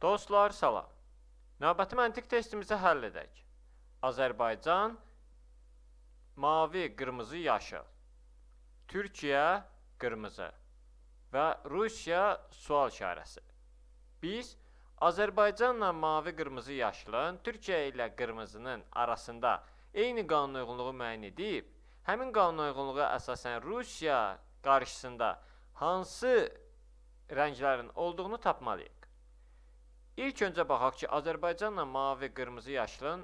Dostlar, salam. Növbəti məntiq testimizi həll edək. Azərbaycan, mavi, qırmızı, yaşıl. Türkiyə, qırmızı və Rusiya sual işarəsi. Biz Azərbaycanla mavi, qırmızı, yaşılın Türkiyə ilə qırmızının arasında eyni qanun uyğunluğu müəyyən edib, həmin qanun uyğunluğa əsasən Rusiya qarşısında hansı rənglərin olduğunu tapmalıyıq. İlk öncə baxaq ki, Azərbaycanla mavi, qırmızı, yaşılın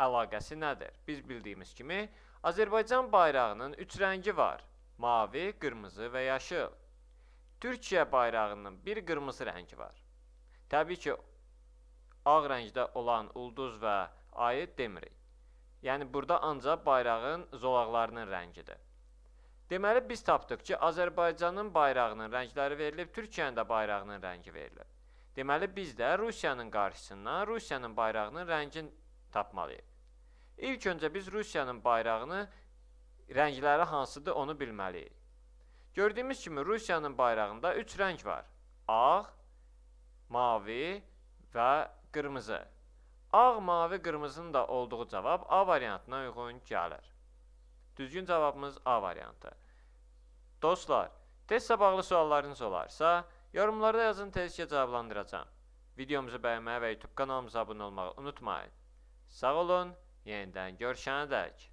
əlaqəsi nədir? Biz bildiyimiz kimi, Azərbaycan bayrağının 3 rəngi var. Mavi, qırmızı və yaşıl. Türkiyə bayrağının bir qırmızı rəngi var. Təbii ki, ağ rəngdə olan ulduz və ayı demirik. Yəni, burada ancaq bayrağın zolaqlarının rəngidir. Deməli, biz tapdıq ki, Azərbaycanın bayrağının rəngləri verilib, Türkiyənin də bayrağının rəngi verilib. Deməli, biz də Rusiyanın qarşısından Rusiyanın bayrağının rəngini tapmalıyıq. İlk öncə biz Rusiyanın bayrağını rəngləri hansıdır onu bilməliyik. Gördüyümüz kimi Rusiyanın bayrağında 3 rəng var. Ağ, mavi və qırmızı. Ağ, mavi, qırmızının da olduğu cavab A variantına uyğun gəlir. Düzgün cavabımız A variantı. Dostlar, testlə bağlı suallarınız olarsa, yorumlarda yazın, tezcə cavablandıracağım. Videomuzu bəyənməyi və YouTube kanalımıza abunə olmağı unutmayın. Sağ olun, yenidən görüşənədək.